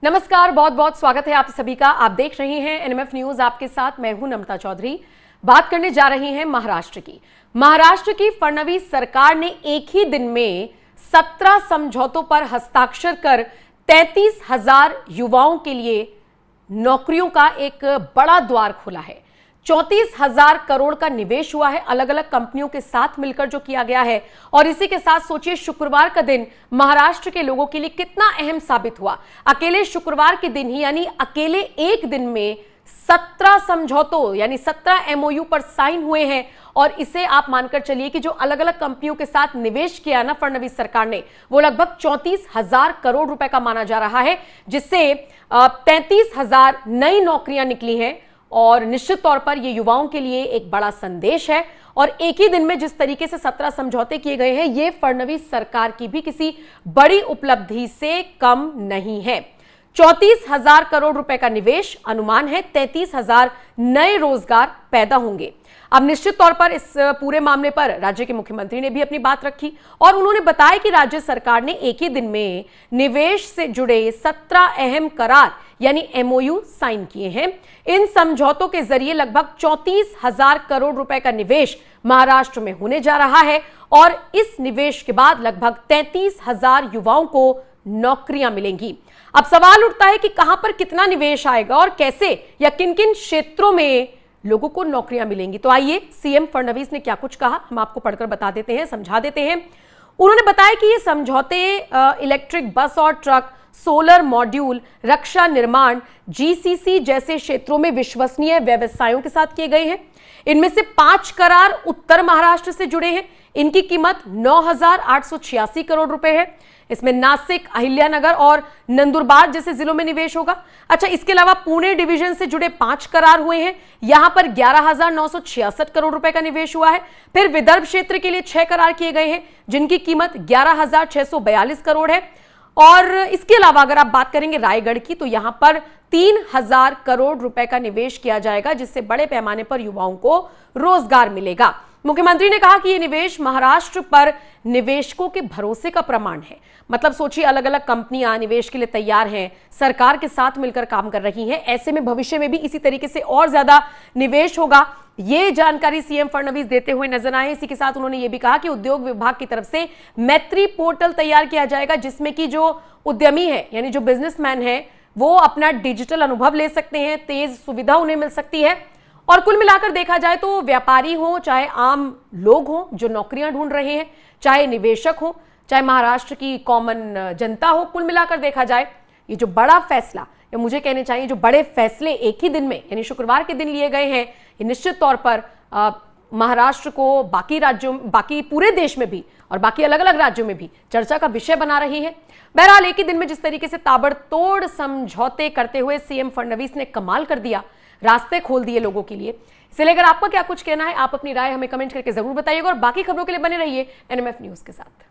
नमस्कार, बहुत बहुत स्वागत है आप सभी का। आप देख रहे हैं एनएमएफ न्यूज, आपके साथ मैं हूं नम्रता चौधरी। बात करने जा रही हैं महाराष्ट्र की। महाराष्ट्र की फडणवीस सरकार ने एक ही दिन में 17 समझौतों पर हस्ताक्षर कर 33,000 युवाओं के लिए नौकरियों का एक बड़ा द्वार खोला है। 34,000 करोड़ का निवेश हुआ है अलग अलग कंपनियों के साथ मिलकर जो किया गया है। और इसी के साथ सोचिए शुक्रवार का दिन महाराष्ट्र के लोगों के लिए कितना अहम साबित हुआ। अकेले शुक्रवार के दिन ही यानी अकेले एक दिन में 17 समझौतों यानी 17 एमओयू पर साइन हुए हैं। और इसे आप मानकर चलिए कि जो अलग अलग कंपनियों के साथ निवेश किया ना फडणवीस सरकार ने, वो लगभग 34,000 करोड़ रुपए का माना जा रहा है, जिससे 33,000 नई नौकरियां निकली हैं। और निश्चित तौर पर यह युवाओं के लिए एक बड़ा संदेश है। और एक ही दिन में जिस तरीके से 17 समझौते किए गए हैं, यह फडणवीस सरकार की भी किसी बड़ी उपलब्धि से कम नहीं है। 34,000 करोड़ रुपए का निवेश, अनुमान है 33,000 नए रोजगार पैदा होंगे। अब निश्चित तौर पर इस पूरे मामले पर राज्य के मुख्यमंत्री ने भी अपनी बात रखी और उन्होंने बताया कि राज्य सरकार ने एक ही दिन में निवेश से जुड़े 17 अहम करार यानी एमओयू साइन किए हैं। इन समझौतों के जरिए लगभग 34,000 करोड़ रुपए का निवेश महाराष्ट्र में होने जा रहा है और इस निवेश के बाद लगभग 33,000 युवाओं को नौकरियां मिलेंगी। अब सवाल उठता है कि कहां पर कितना निवेश आएगा और कैसे या किन किन क्षेत्रों में लोगों को नौकरियां मिलेंगी। तो आइए सीएम फडणवीस ने क्या कुछ कहा, हम आपको पढ़कर बता देते हैं, समझा देते हैं। उन्होंने बताया कि ये समझौते इलेक्ट्रिक बस और ट्रक, सोलर मॉड्यूल, रक्षा निर्माण, जीसीसी जैसे क्षेत्रों में विश्वसनीय व्यवसायों के साथ किए गए हैं। इनमें से 5 करार उत्तर महाराष्ट्र से जुड़े हैं। इनकी कीमत 9,886 करोड़ रुपए है। इसमें नासिक, अहिल्यानगर और नंदुरबार जैसे जिलों में निवेश होगा। अच्छा, इसके अलावा पुणे डिवीजन से जुड़े 5 करार हुए हैं। यहां पर 11,966 करोड़ रुपए का निवेश हुआ है। फिर विदर्भ क्षेत्र के लिए 6 करार किए गए हैं, जिनकी कीमत 11,642 करोड़ है। और इसके अलावा अगर आप बात करेंगे रायगढ़ की, तो यहां पर 3,000 करोड़ रुपए का निवेश किया जाएगा, जिससे बड़े पैमाने पर युवाओं को रोजगार मिलेगा। मुख्यमंत्री ने कहा कि यह निवेश महाराष्ट्र पर निवेशकों के भरोसे का प्रमाण है। मतलब सोचिए, अलग अलग कंपनियां निवेश के लिए तैयार हैं, सरकार के साथ मिलकर काम कर रही हैं। ऐसे में भविष्य में भी इसी तरीके से और ज्यादा निवेश होगा। ये जानकारी सीएम फडणवीस देते हुए नजर आए। इसी के साथ उन्होंने ये भी कहा कि उद्योग विभाग की तरफ से मैत्री पोर्टल तैयार किया जाएगा, जिसमें कि जो उद्यमी है यानी जो बिजनेसमैन है वो अपना डिजिटल अनुभव ले सकते हैं, तेज सुविधा उन्हें मिल सकती है। और कुल मिलाकर देखा जाए तो व्यापारी हो, चाहे आम लोग हो जो नौकरियां ढूंढ रहे हैं, चाहे निवेशक हो, चाहे महाराष्ट्र की कॉमन जनता हो, कुल मिलाकर देखा जाए ये जो बड़ा फैसला, या मुझे कहने चाहिए जो बड़े फैसले एक ही दिन में यानी शुक्रवार के दिन लिए गए हैं, ये निश्चित तौर पर महाराष्ट्र को बाकी राज्यों, बाकी पूरे देश में भी और बाकी अलग अलग राज्यों में भी चर्चा का विषय बना रही है। बहरहाल एक ही दिन में जिस तरीके से ताबड़तोड़ समझौते करते हुए सीएम फडणवीस ने कमाल कर दिया, रास्ते खोल दिए लोगों के लिए। इसे लेकर आपका क्या कुछ कहना है, आप अपनी राय हमें कमेंट करके जरूर बताइएगा और बाकी खबरों के लिए बने रहिए एनएमएफ न्यूज के साथ।